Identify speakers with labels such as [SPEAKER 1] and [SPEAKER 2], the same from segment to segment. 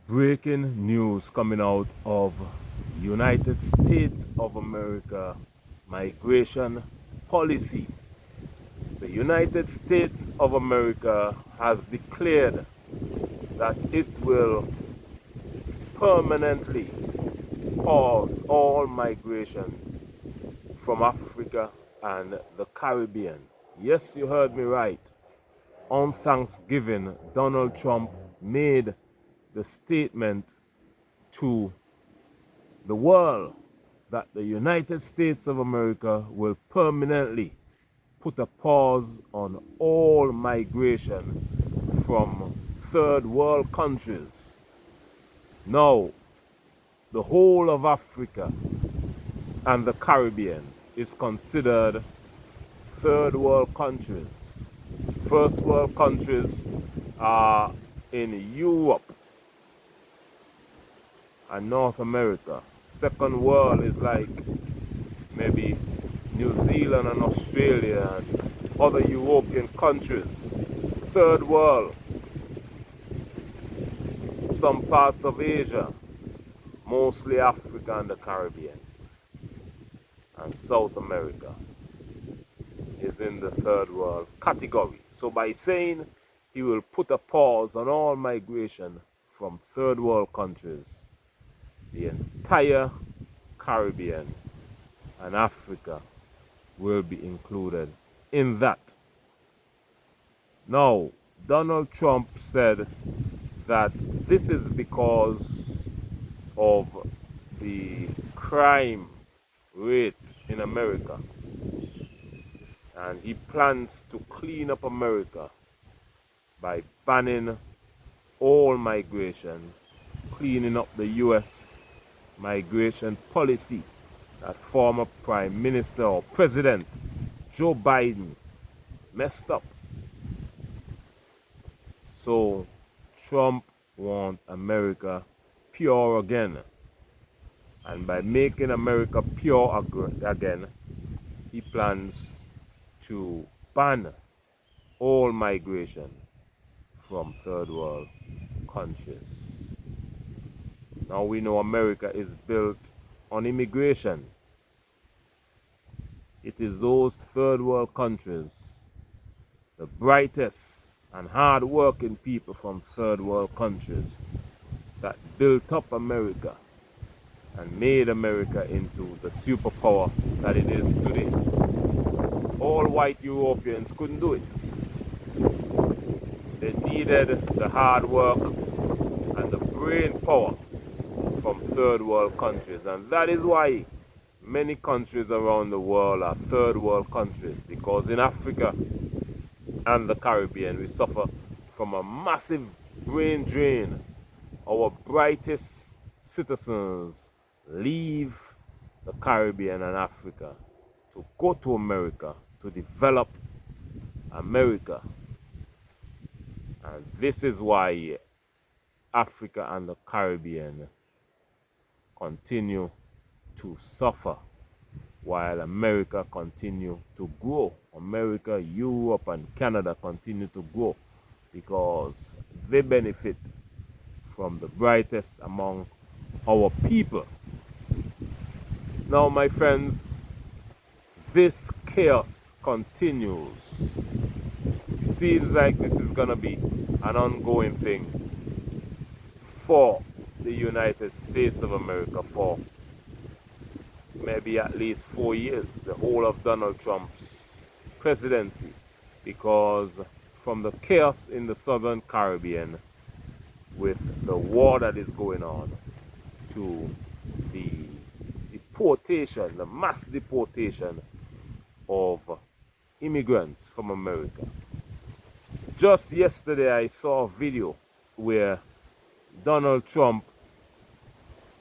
[SPEAKER 1] Breaking news coming out of United States of America migration policy. The United States of America has declared that it will permanently pause all migration from Africa and the Caribbean. Yes, you heard me right. On Thanksgiving, Donald Trump made the statement to the world that the United States of America will permanently put a pause on all migration from third world countries. Now, the whole of Africa and the Caribbean is considered third world countries. First world countries are in Europe and North America. Second world is like maybe New Zealand and Australia and other European countries. Third world, some parts of Asia, mostly Africa and the Caribbean. And South America is in the third world category. So by saying he will put a pause on all migration from third world countries, the entire Caribbean and Africa will be included in that. Now, Donald Trump said that this is because of the crime rate in America, and he plans to clean up America by banning all migration, cleaning up the US migration policy that former Prime Minister or President Joe Biden messed up. So Trump wants America pure again. And by making America pure again, he plans to ban all migration from third world countries. Now we know America is built on immigration. It is those third world countries, the brightest and hard-working people from third world countries, that built up America and made America into the superpower that it is today. All white Europeans couldn't do it. They needed the hard work and the brain power from third world countries, and that is why many countries around the world are third world countries, because in Africa and the Caribbean we suffer from a massive brain drain. Our brightest citizens leave the Caribbean and Africa to go to America to develop America, and this is why Africa and the Caribbean continue to suffer while America continue to grow. America, Europe and Canada continue to grow because they benefit from the brightest among our people. Now my friends, this chaos continues. Seems like this is gonna be an ongoing thing for the United States of America for maybe at least 4 years, the whole of Donald Trump's presidency, because from the chaos in the Southern Caribbean with the war that is going on to the deportation, the mass deportation of immigrants from America. Just yesterday I saw a video where Donald Trump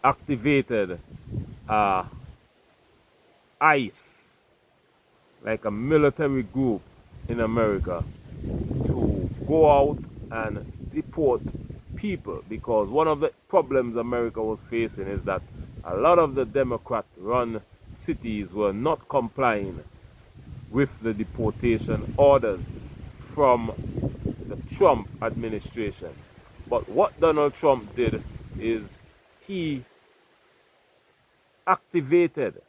[SPEAKER 1] activated ICE, like a military group in America, to go out and deport people, because one of the problems America was facing is that a lot of the Democrat-run cities were not complying with the deportation orders from the Trump administration. But what Donald Trump did is he activated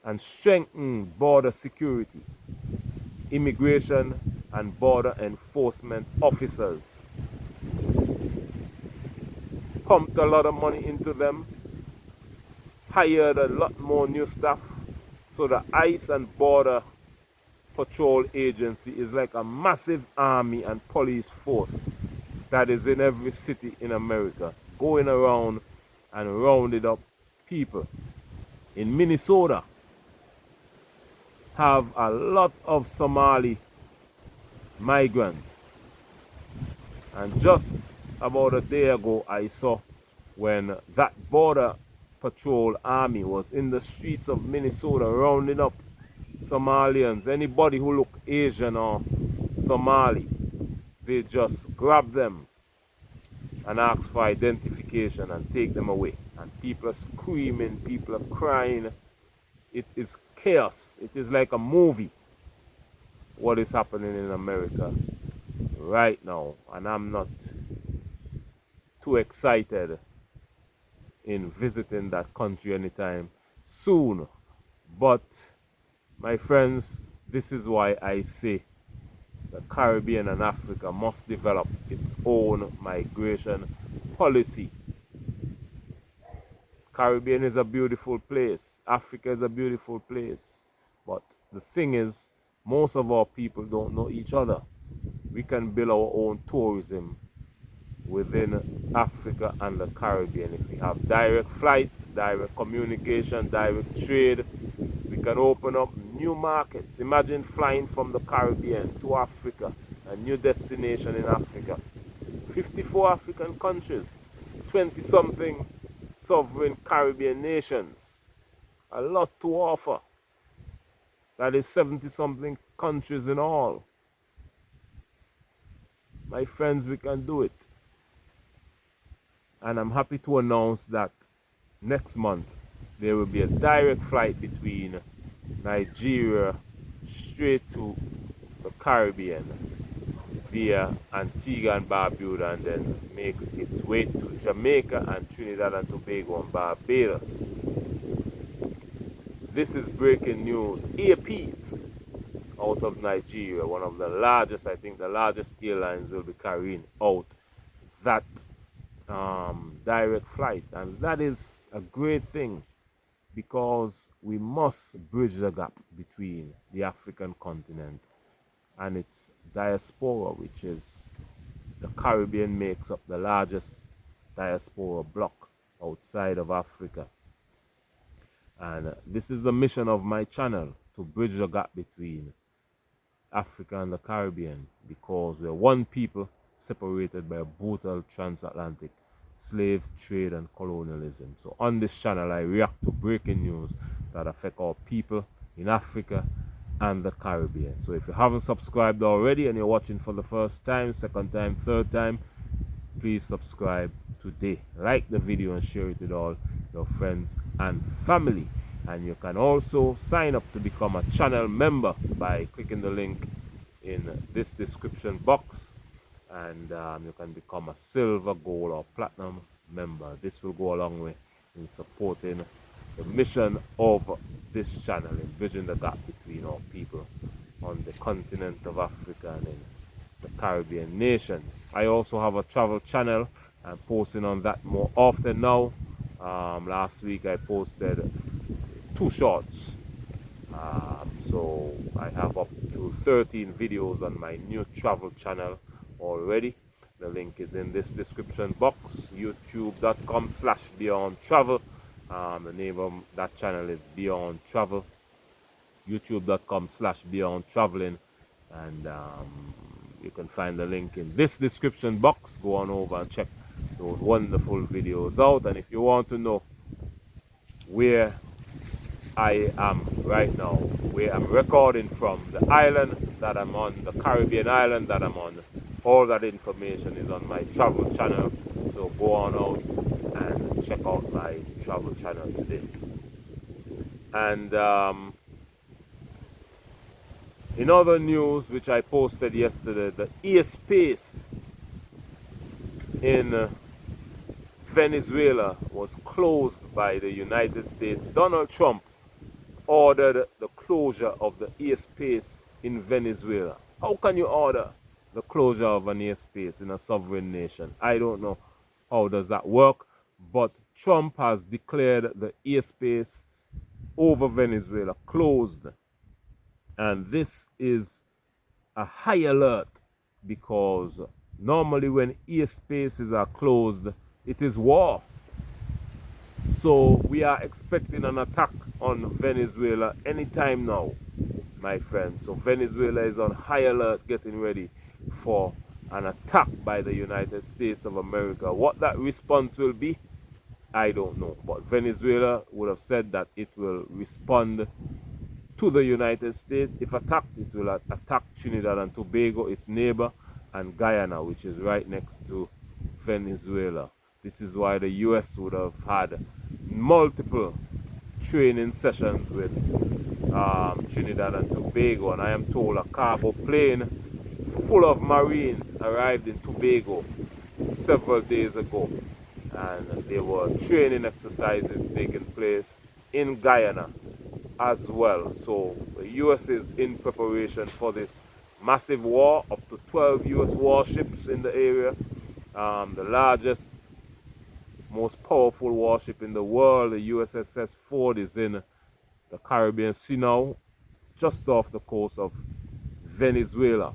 [SPEAKER 1] and strengthened border security, immigration and border enforcement officers, pumped a lot of money into them, hired a lot more new staff. So the ICE and Border Patrol Agency is like a massive army and police force that is in every city in America, going around and rounding up people. In Minnesota, have a lot of Somali migrants. And just about a day ago, I saw when that Border Patrol Army was in the streets of Minnesota rounding up Somalians, anybody who look Asian or Somali, they just grab them and ask for identification and take them away. And people are screaming, people are crying. It is chaos. It is like a movie what is happening in America right now. And I'm not too excited in visiting that country anytime soon. But my friends, this is why I say the Caribbean and Africa must develop its own migration policy. Caribbean is a beautiful place. Africa is a beautiful place. But the thing is, most of our people don't know each other. We can build our own tourism within Africa and the Caribbean. If we have direct flights, direct communication, direct trade, we can open up new markets. Imagine flying from the Caribbean to Africa, a new destination in Africa. 54 African countries, 20 something sovereign Caribbean nations. A lot to offer. That is 70 something countries in all. My friends, we can do it. And I'm happy to announce that next month there will be a direct flight between Nigeria straight to the Caribbean via Antigua and Barbuda, and then makes its way to Jamaica and Trinidad and Tobago and Barbados. This is breaking news. Earpiece out of Nigeria, one of the largest, I think the largest airlines will be carrying out that direct flight, and that is a great thing because we must bridge the gap between the African continent and its diaspora, which is the Caribbean makes up the largest diaspora block outside of Africa. And this is the mission of my channel, to bridge the gap between Africa and the Caribbean, because we're one people separated by a brutal transatlantic slave trade and colonialism. So on this channel I react to breaking news that affect our people in Africa and the Caribbean. So if you haven't subscribed already and you're watching for the first time, second time, third time, please subscribe today. Like the video and share it with all your friends and family. And you can also sign up to become a channel member by clicking the link in this description box, and you can become a silver, gold or platinum member. This will go a long way in supporting the mission of this channel, in bridging the gap between our people on the continent of Africa and in the Caribbean nation. I also have a travel channel. I'm posting on that more often now. Last week I posted 2 shorts. So I have up to 13 videos on my new travel channel already. The link is in this description box. youtube.com/beyondtravel. The name of that channel is Beyond Travel. youtube.com/beyondtraveling, and you can find the link in this description box. Go on over and check those wonderful videos out. And if you want to know where I am right now, where I'm recording from, the island that I'm on, the Caribbean island that I'm on, all that information is on my travel channel. So go on out and check out my travel channel today. And in other news which I posted yesterday, the airspace in Venezuela was closed by the United States, Donald Trump ordered the closure of the airspace in Venezuela. How can you order the closure of an airspace in a sovereign nation? I don't know how does that work, but Trump has declared the airspace over Venezuela closed. And this is a high alert because normally when airspaces are closed, it is war. So we are expecting an attack on Venezuela anytime now, my friends. So Venezuela is on high alert, getting ready for an attack by the United States of America. What that response will be, I don't know. But Venezuela would have said that it will respond to the United States. If attacked, it will attack Trinidad and Tobago, its neighbor, and Guyana, which is right next to Venezuela. This is why the US would have had multiple training sessions with Trinidad and Tobago, and I am told a cargo plane full of Marines arrived in Tobago several days ago, and there were training exercises taking place in Guyana as well. So the US is in preparation for this massive war. Up to 12 US warships in the area, the largest, most powerful warship in the world, the USS Ford, is in the Caribbean Sea now, just off the coast of Venezuela.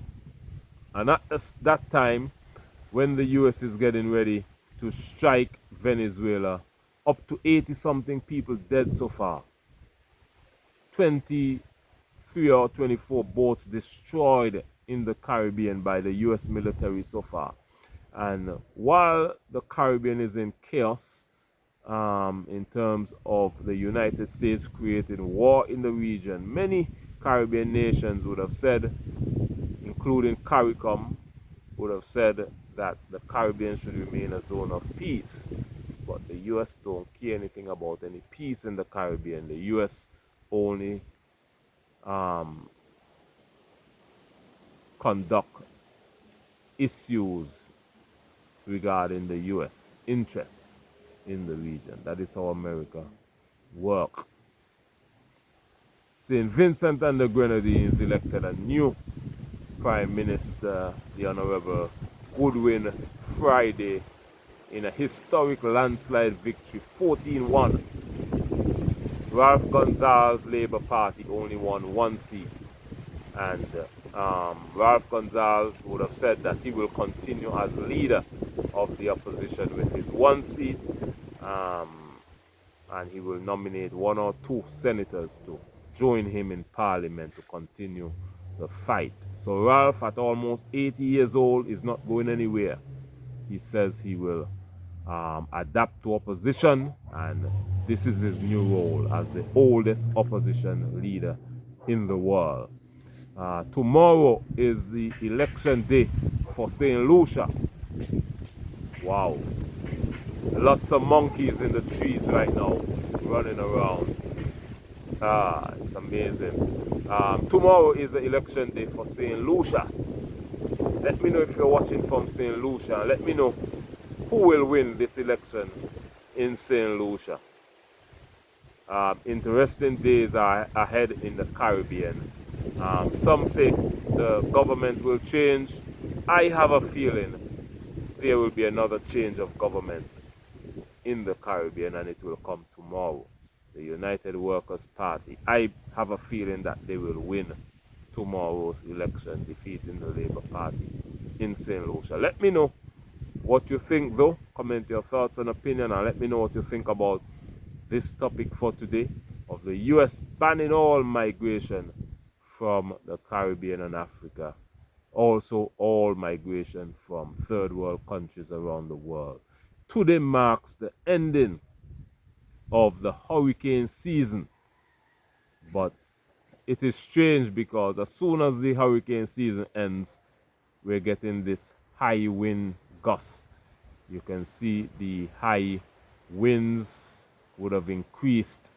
[SPEAKER 1] And at that time, when the US is getting ready to strike Venezuela, up to 80 something people dead so far. 23 or 24 boats destroyed in the Caribbean by the US military so far. And while the Caribbean is in chaos, in terms of the United States creating war in the region, many Caribbean nations would have said, including CARICOM, would have said that the Caribbean should remain a zone of peace. But the US don't care anything about any peace in the Caribbean. The US only conduct issues regarding the US interests in the region. That is how America works. St. Vincent and the Grenadines elected a new Prime Minister, the Honorable Goodwin Friday, in a historic landslide victory, 14-1. Ralph Gonsalves' Labour Party only won one seat, and Ralph Gonsalves would have said that he will continue as leader of the opposition with his one seat, and he will nominate one or two senators to join him in Parliament to continue the fight. So Ralph, at almost 80 years old, is not going anywhere. He says he will adapt to opposition, and this is his new role as the oldest opposition leader in the world. Tomorrow is the election day for St. Lucia. Wow. Lots of monkeys in the trees right now, running around. It's amazing. Tomorrow is the election day for St. Lucia. Let me know if you're watching from St. Lucia. Let me know who will win this election in St. Lucia. Interesting days are ahead in the Caribbean. Some say the government will change. I have a feeling there will be another change of government in the Caribbean, and it will come tomorrow. The United Workers' Party, I have a feeling that they will win tomorrow's election, defeating the Labour Party in St. Lucia. Let me know what you think, though. Comment your thoughts and opinion, and let me know what you think about this topic for today of the US banning all migration from the Caribbean and Africa. Also, all migration from third world countries around the world. Today marks the ending of the hurricane season, but it is strange because as soon as the hurricane season ends, we're getting this high wind gust. You can see the high winds would have increased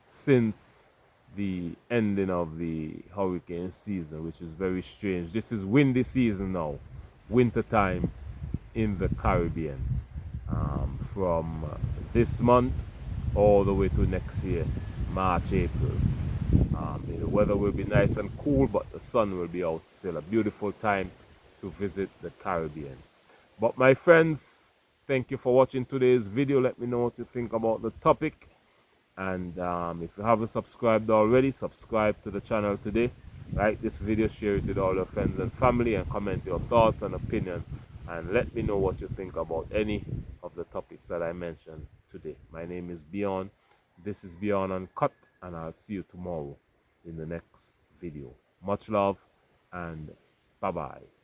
[SPEAKER 1] since the ending of the hurricane season, which is very strange. This is windy season now, winter time in the Caribbean. from this month all the way to next year, March, April. The weather will be nice and cool, but the sun will be out still. A beautiful time to visit the Caribbean. But my friends, thank you for watching today's video. Let me know what you think about the topic. And if you haven't subscribed already, subscribe to the channel today. Like this video, share it with all your friends and family, and comment your thoughts and opinions. And let me know what you think about any of the topics that I mentioned today. My name is Beyond. This is Beyond Uncut, and I'll see you tomorrow in the next video. Much love and bye-bye.